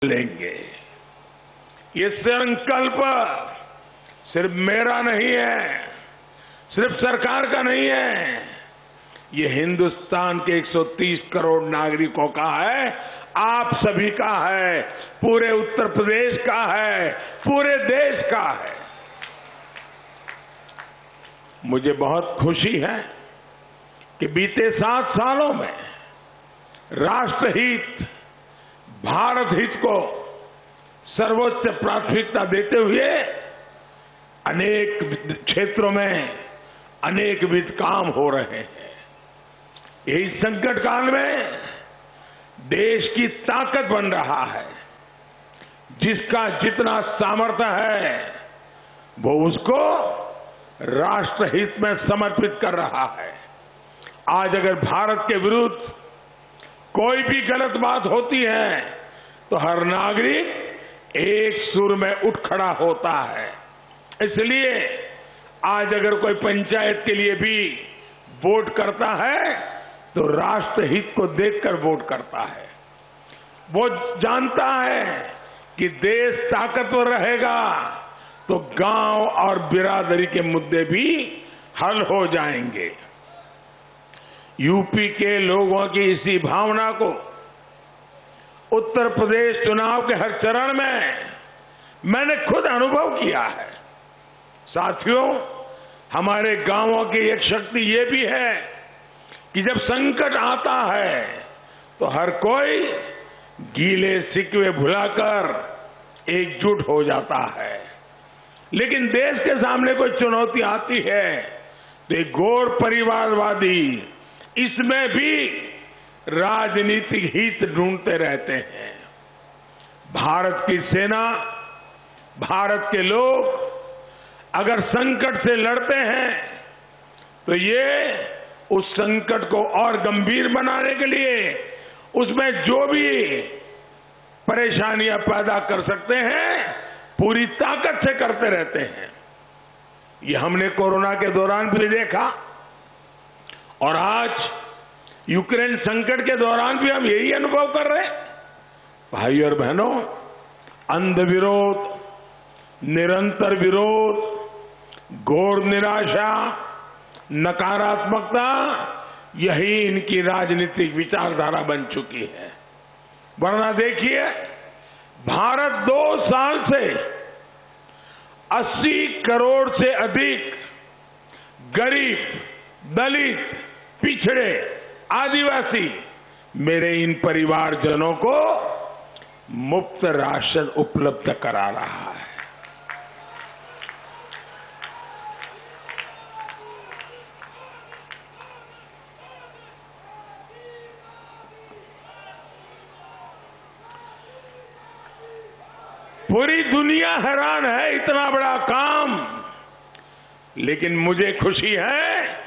लेंगे। ये संकल्प सिर्फ मेरा नहीं है, सिर्फ सरकार का नहीं है, ये हिंदुस्तान के 130 करोड़ नागरिकों का है, आप सभी का है, पूरे उत्तर प्रदेश का है, पूरे देश का है। मुझे बहुत खुशी है कि बीते 7 सालों में राष्ट्रहित, भारत हित को सर्वोच्च प्राथमिकता देते हुए अनेक क्षेत्रों में अनेकविध काम हो रहे हैं। यही संकट काल में देश की ताकत बन रहा है। जिसका जितना सामर्थ्य है वो उसको राष्ट्रहित में समर्पित कर रहा है। आज अगर भारत के विरुद्ध कोई भी गलत बात होती है तो हर नागरिक एक सुर में उठ खड़ा होता है। इसलिए आज अगर कोई पंचायत के लिए भी वोट करता है तो राष्ट्रहित को देखकर वोट करता है। वो जानता है कि देश ताकतवर रहेगा तो गांव और बिरादरी के मुद्दे भी हल हो जाएंगे। यूपी के लोगों की इसी भावना को उत्तर प्रदेश चुनाव के हर चरण में मैंने खुद अनुभव किया है। साथियों, हमारे गांवों की एक शक्ति ये भी है कि जब संकट आता है तो हर कोई गीले शिकवे भुलाकर एकजुट हो जाता है। लेकिन देश के सामने कोई चुनौती आती है तो एक घोर परिवारवादी इसमें भी राजनीतिक हित ढूंढते रहते हैं। भारत की सेना, भारत के लोग अगर संकट से लड़ते हैं तो ये उस संकट को और गंभीर बनाने के लिए उसमें जो भी परेशानियां पैदा कर सकते हैं पूरी ताकत से करते रहते हैं। ये हमने कोरोना के दौरान भी देखा और आज यूक्रेन संकट के दौरान भी हम यही अनुभव कर रहे हैं। भाई और बहनों, अंध विरोध, निरंतर विरोध, घोर निराशा, नकारात्मकता, यही इनकी राजनीतिक विचारधारा बन चुकी है। वरना देखिए, भारत 2 साल से 80 करोड़ से अधिक गरीब, दलित, पिछड़े, आदिवासी मेरे इन परिवारजनों को मुफ्त राशन उपलब्ध करा रहा है। पूरी दुनिया हैरान है, इतना बड़ा काम। लेकिन मुझे खुशी है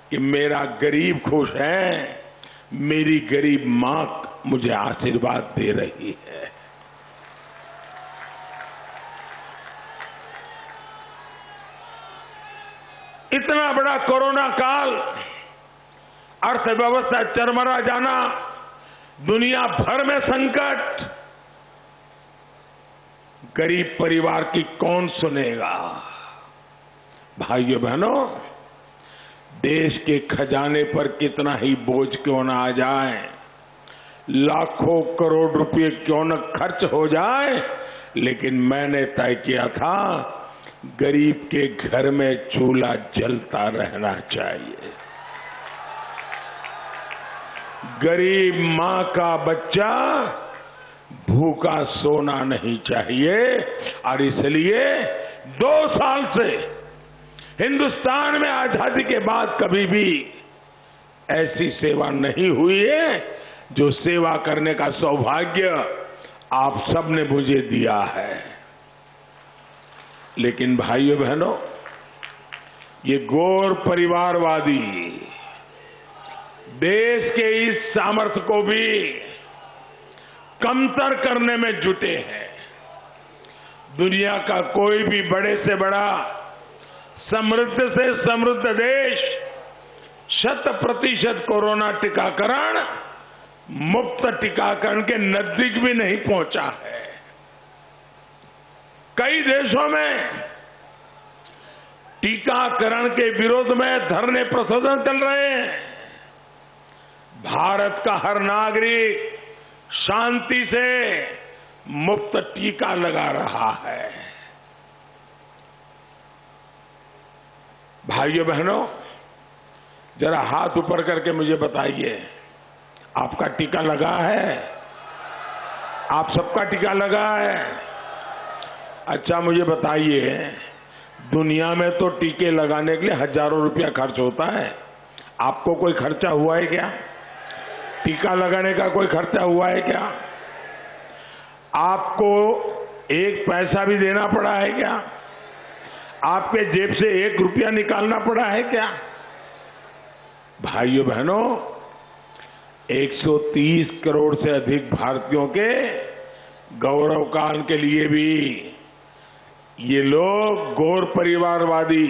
कि मेरा गरीब खुश है, मेरी गरीब मां मुझे आशीर्वाद दे रही है। इतना बड़ा कोरोना काल, अर्थव्यवस्था चरमरा जाना, दुनिया भर में संकट, गरीब परिवार की कौन सुनेगा। भाइयों बहनों, देश के खजाने पर कितना ही बोझ क्यों न आ जाए, लाखों करोड़ रुपए क्यों न खर्च हो जाए, लेकिन मैंने तय किया था गरीब के घर में चूल्हा जलता रहना चाहिए। गरीब मां का बच्चा भूखा सोना नहीं चाहिए। और इसलिए 2 साल से हिंदुस्तान में आजादी के बाद कभी भी ऐसी सेवा नहीं हुई है जो सेवा करने का सौभाग्य आप सबने मुझे दिया है। लेकिन भाइयों बहनों, ये घोर परिवारवादी देश के इस सामर्थ्य को भी कमतर करने में जुटे हैं। दुनिया का कोई भी बड़े से बड़ा, समृद्ध से समृद्ध देश 100% कोरोना टीकाकरण, मुफ्त टीकाकरण के नजदीक भी नहीं पहुंचा है। कई देशों में टीकाकरण के विरोध में धरने प्रदर्शन चल रहे हैं। भारत का हर नागरिक शांति से मुफ्त टीका लगा रहा है। भाइयों बहनों, जरा हाथ ऊपर करके मुझे बताइए, आपका टीका लगा है? आप सबका टीका लगा है? अच्छा, मुझे बताइए, दुनिया में तो टीके लगाने के लिए हजारों रुपया खर्च होता है। आपको कोई खर्चा हुआ है क्या? टीका लगाने का कोई खर्चा हुआ है क्या? आपको एक पैसा भी देना पड़ा है क्या? आपके जेब से 1 रुपया निकालना पड़ा है क्या? भाइयों बहनों, 130 करोड़ से अधिक भारतीयों के गौरव काल के लिए भी ये लोग गौर परिवारवादी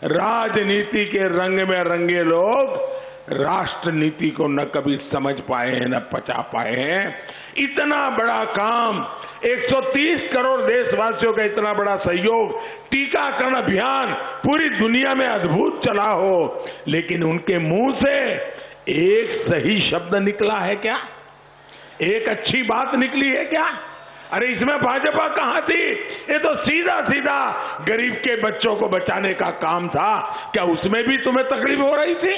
राजनीति के रंग में रंगे लोग राष्ट्र नीति को न कभी समझ पाए हैं, न पचा पाए हैं। इतना बड़ा काम, 130 करोड़ देशवासियों का इतना बड़ा सहयोग, टीकाकरण अभियान पूरी दुनिया में अद्भुत चला हो, लेकिन उनके मुंह से एक सही शब्द निकला है क्या? एक अच्छी बात निकली है क्या? अरे इसमें भाजपा कहां थी? ये तो सीधा सीधा गरीब के बच्चों को बचाने का काम था। क्या उसमें भी तुम्हें तकलीफ हो रही थी?